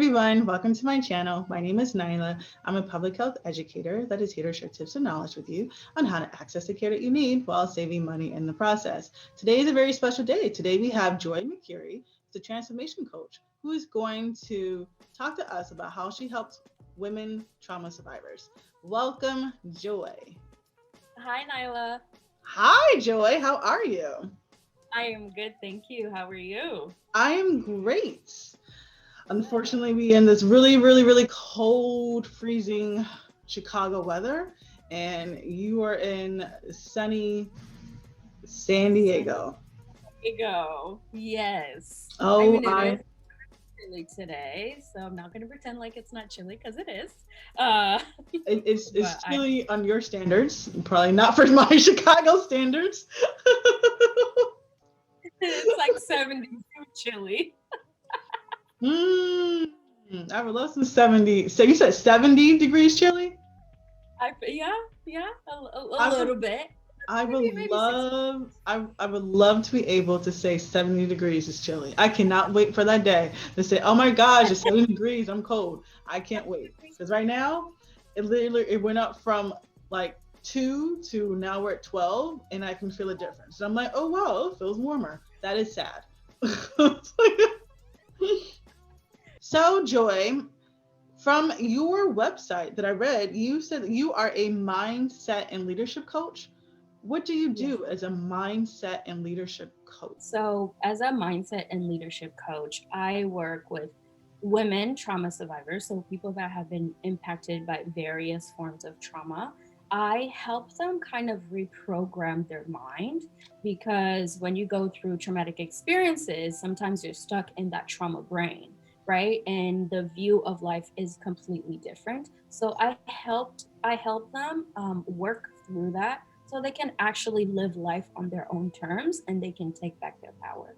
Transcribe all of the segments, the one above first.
Everyone, welcome to my channel. My name is Nyla. I'm a public health educator that is here to share tips and knowledge with you on how to access the care that you need while saving money in the process. Today is a very special day. Today we have Joy Mukiri, the transformation coach, who is going to talk to us about how she helps women trauma survivors. Welcome, Joy. Hi, Nyla. Hi, Joy. How are you? I am good, thank you. How are you? I am great. Unfortunately, we in this really cold, freezing Chicago weather, and you are in sunny San San Diego. Diego. Yes. I Oh, mean, it is chilly today, so I'm not going to pretend like it's not chilly because it is. Uh, it's but I chilly on your standards, probably not for my Chicago standards. it's like 72 chilly. mm, I would love some 70. So you said 70 degrees chilly? Yeah, a I would little bit. I would Maybe 60. I would love to be able to say 70 degrees is chilly. I cannot wait for that day to say, oh my gosh, it's 70 degrees, I'm cold. I can't wait. Because right now, it went up from like 2 to now we're at 12 and I can feel a difference. And I'm like, oh wow, it feels warmer. That is sad. So Joy, from your website that I read, you said that you are a mindset and leadership coach. What do you Yes. do as a mindset and leadership coach? So, as a mindset and leadership coach, I work with women trauma survivors, so people that have been impacted by various forms of trauma. I help them kind of reprogram their mind because when you go through traumatic experiences, sometimes you're stuck in that trauma brain, right? And the view of life is completely different. So I help them work through that so they can actually live life on their own terms and they can take back their power.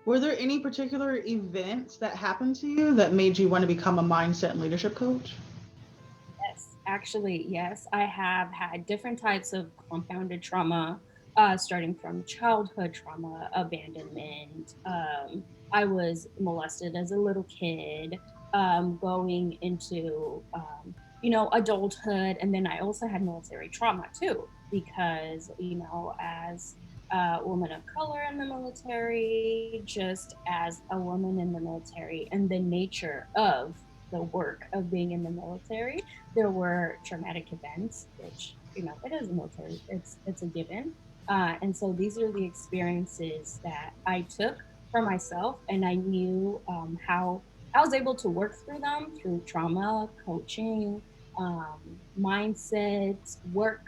Were there any particular events that happened to you that made you want to become a mindset and leadership coach? Yes, actually, yes. I have had different types of compounded trauma, starting from childhood trauma, abandonment. I was molested as a little kid, going into, adulthood. And then I also had military trauma too, because, as a woman of color in the military, just as a woman in the military, and the nature of the work of being in the military, there were traumatic events, which it is a military. It's a given, and so these are the experiences that I took for myself, and I knew how I was able to work through them through trauma coaching, mindset work.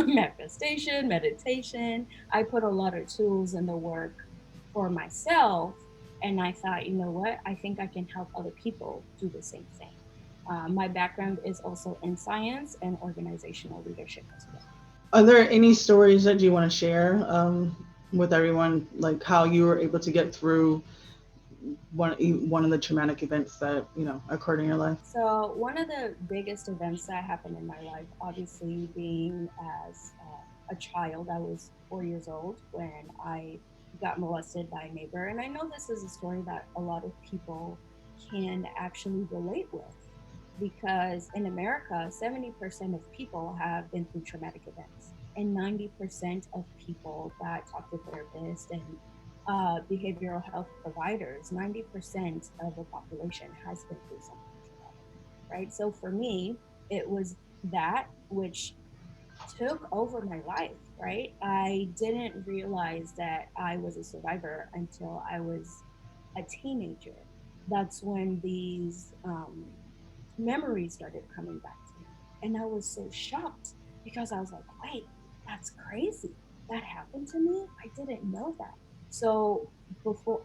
Manifestation, meditation. I put a lot of tools in the work for myself. And I thought, you know what? I think I can help other people do the same thing. My background is also in science and organizational leadership as well. Are there any stories that you want to share with everyone, like how you were able to get through one of the traumatic events that occurred in your life? So, one of the biggest events that happened in my life, obviously, being as a child, I was 4 years old when I got molested by a neighbor. And I know this is a story that a lot of people can actually relate with because in America, 70% of people have been through traumatic events, and 90% of people that talk to therapists and behavioral health providers, 90% of the population has been through something traumatic, right? So for me, it was that which took over my life, right? I didn't realize that I was a survivor until I was a teenager. That's when these memories started coming back to me. And I was so shocked because I was like, wait, that's crazy. That happened to me? I didn't know that. So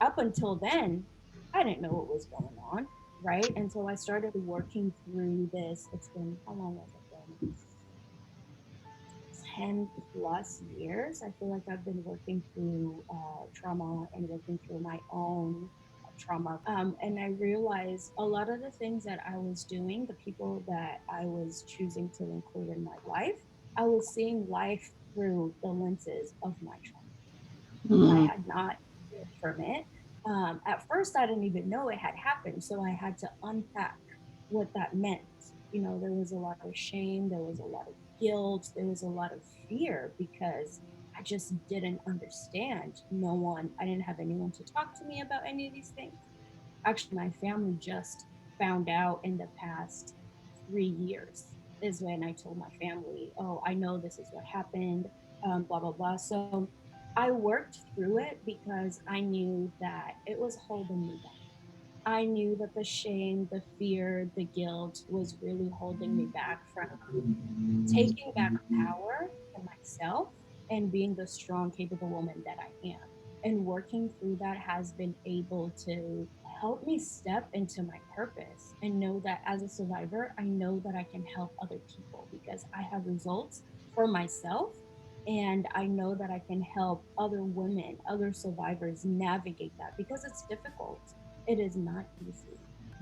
up until then, I didn't know what was going on, right? And so I started working through this. It's been, how long has it been? 10 plus years. I feel like I've been working through trauma and working through my own trauma. And I realized a lot of the things that I was doing, the people that I was choosing to include in my life, I was seeing life through the lenses of my trauma. I Mm. had not healed from it. At first, I didn't even know it had happened. So I had to unpack what that meant. You know, there was a lot of shame, there was a lot of guilt, there was a lot of fear because I just didn't understand. I didn't have anyone to talk to me about any of these things. Actually, my family just found out in the past 3 years is when I told my family, oh, I know this is what happened, blah, blah, blah. So I worked through it because I knew that it was holding me back. I knew that the shame, the fear, the guilt was really holding me back from taking back power for myself and being the strong, capable woman that I am. And working through that has been able to help me step into my purpose and know that as a survivor, I know that I can help other people because I have results for myself. And I know that I can help other women, other survivors navigate that because it's difficult. It is not easy,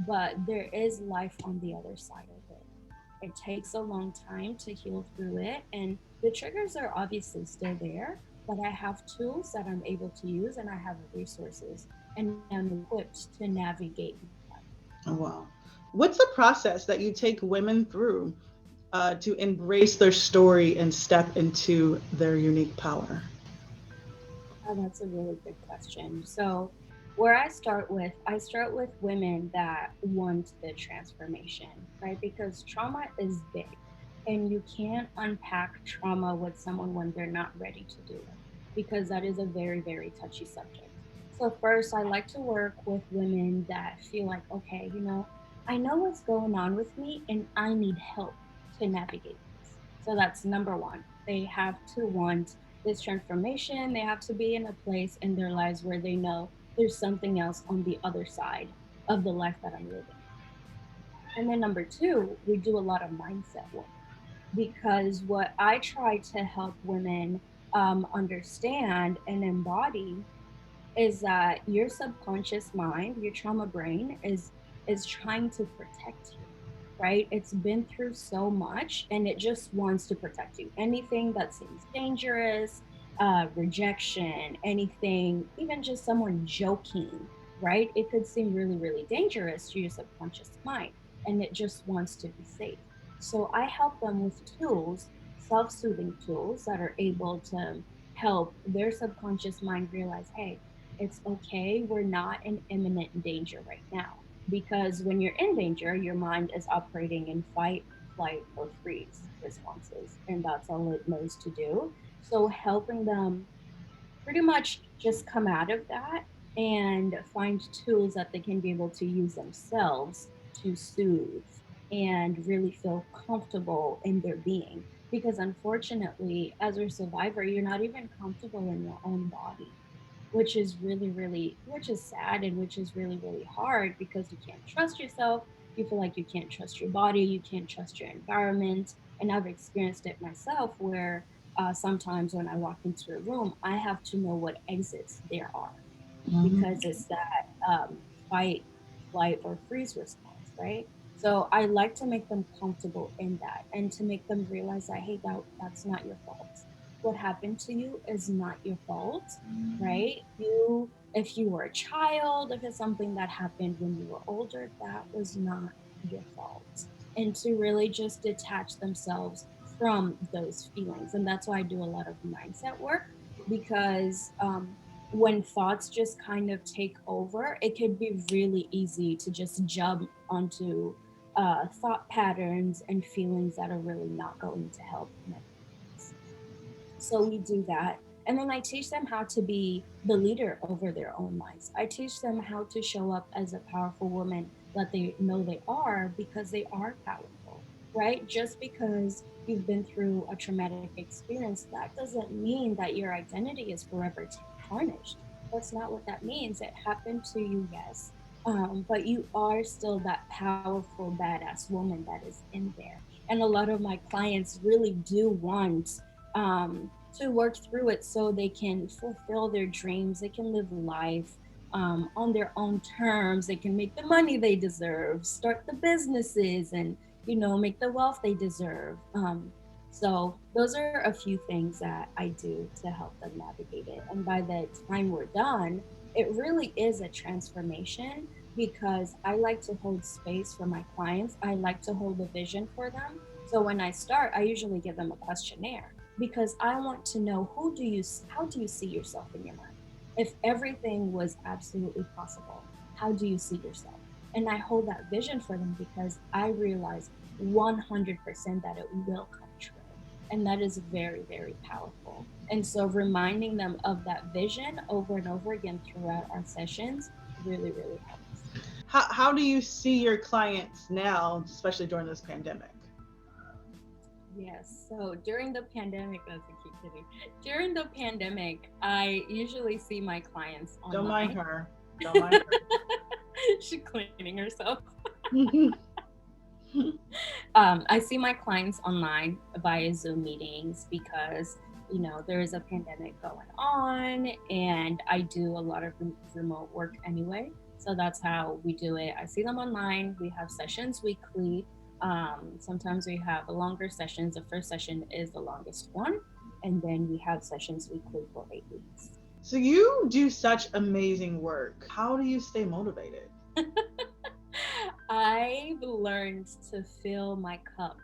but there is life on the other side of it. It takes a long time to heal through it, and the triggers are obviously still there, but I have tools that I'm able to use and I have resources and I'm equipped to navigate that. Oh, wow. What's the process that you take women through to embrace their story and step into their unique power? That's a really good question. So, where I start with women that want the transformation, right? Because trauma is big, and you can't unpack trauma with someone when they're not ready to do it, because that is a very, very touchy subject. So, first, I like to work with women that feel like, okay, I know what's going on with me, and I need help to navigate this. So, that's number one. They have to want this transformation. They have to be in a place in their lives where they know there's something else on the other side of the life that I'm living. And then number two, we do a lot of mindset work because what I try to help women understand and embody is that your subconscious mind, your trauma brain is trying to protect you, right? It's been through so much and it just wants to protect you. Anything that seems dangerous, rejection, anything, even just someone joking, right? It could seem really, really dangerous to your subconscious mind and it just wants to be safe. So I help them with tools, self-soothing tools that are able to help their subconscious mind realize, hey, it's okay. We're not in imminent danger right now. Because when you're in danger, your mind is operating in fight, flight, or freeze responses. And that's all it knows to do. So helping them pretty much just come out of that and find tools that they can be able to use themselves to soothe and really feel comfortable in their being. Because unfortunately, as a survivor, you're not even comfortable in your own body, which is really, really, which is sad and which is really, really hard because you can't trust yourself. You feel like you can't trust your body, you can't trust your environment. And I've experienced it myself where sometimes when I walk into a room, I have to know what exits there are Mhm. because it's that fight, flight, or freeze response, right? So I like to make them comfortable in that and to make them realize that, hey, that's not your fault. What happened to you is not your fault, right? If you were a child, if it's something that happened when you were older, that was not your fault. And to really just detach themselves from those feelings. And that's why I do a lot of mindset work because when thoughts just kind of take over, it could be really easy to just jump onto thought patterns and feelings that are really not going to help in any case. So we do that. And then I teach them how to be the leader over their own lives. I teach them how to show up as a powerful woman that they know they are because they are powerful, right? Just because you've been through a traumatic experience, that doesn't mean that your identity is forever tarnished. That's not what that means. It happened to you, yes. But you are still that powerful, badass woman that is in there. And a lot of my clients really do want to work through it so they can fulfill their dreams. They can live life on their own terms. They can make the money they deserve, start the businesses, and make the wealth they deserve. So those are a few things that I do to help them navigate it. And by the time we're done, it really is a transformation because I like to hold space for my clients. I like to hold a vision for them. So when I start, I usually give them a questionnaire because I want to know how do you see yourself in your mind? If everything was absolutely possible, how do you see yourself? And I hold that vision for them because I realize 100% that it will come true. And that is very, very powerful. And so reminding them of that vision over and over again throughout our sessions really, really helps. How do you see your clients now, especially during this pandemic? Yes. So during the pandemic, that's a cute kitty. During the pandemic, I usually see my clients Don't mind online. her. Don't mind She's cleaning herself. her. I see my clients online via Zoom meetings because, there is a pandemic going on and I do a lot of remote work anyway. So that's how we do it. I see them online. We have sessions weekly. Sometimes we have longer sessions. The first session is the longest one. And then we have sessions weekly for 8 weeks. So you do such amazing work. How do you stay motivated? I've learned to fill my cup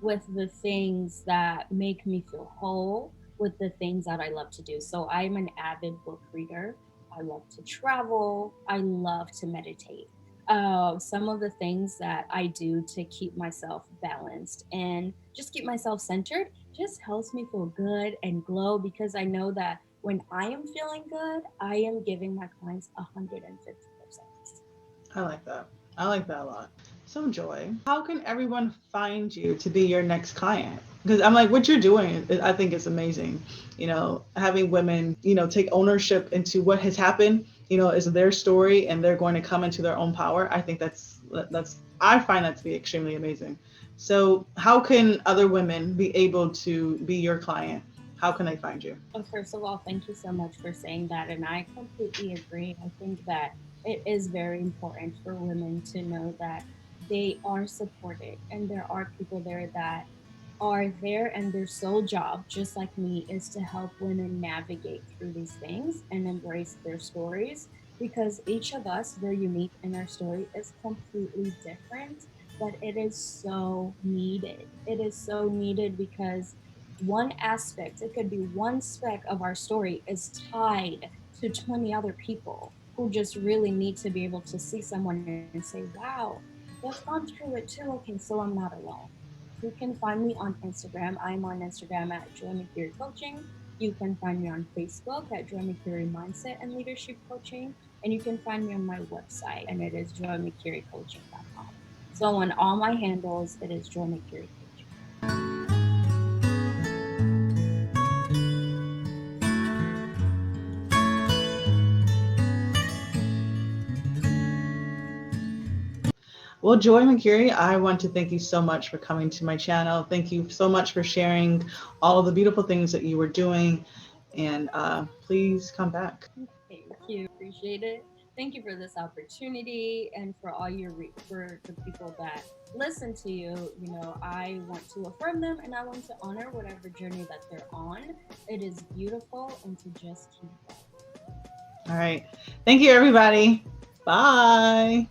with the things that make me feel whole, with the things that I love to do. So I'm an avid book reader. I love to travel. I love to meditate. Some of the things that I do to keep myself balanced and just keep myself centered just helps me feel good and glow because I know that when I am feeling good, I am giving my clients 150%. I like that. I like that a lot. So, Joy, how can everyone find you to be your next client? Because I'm like, what you're doing, I think is amazing. Having women, take ownership into what has happened, is their story and they're going to come into their own power. I think I find that to be extremely amazing. So, how can other women be able to be your client? How can they find you? Well, first of all, thank you so much for saying that. And I completely agree. I think that it is very important for women to know that they are supported and there are people there that are there and their sole job, just like me, is to help women navigate through these things and embrace their stories because each of us, we're unique and our story is completely different. But it is so needed. It is so needed because one aspect, it could be one speck of our story is tied to 20 other people who just really need to be able to see someone and say, wow, they've gone through it too. Okay, so I'm not alone. You can find me on Instagram. I'm on Instagram at Joy Mukiri Coaching. You can find me on Facebook at Joy Mukiri Mindset and Leadership Coaching. And you can find me on my website, and it is joymukiricoaching.com. So on all my handles, it is Joy Mukiri Coaching. Well, Joy Mukiri, I want to thank you so much for coming to my channel. Thank you so much for sharing all of the beautiful things that you were doing. And please come back. Thank you. Appreciate it. Thank you for this opportunity and for all for the people that listen to you. I want to affirm them and I want to honor whatever journey that they're on. It is beautiful and to just keep going. All right. Thank you, everybody. Bye.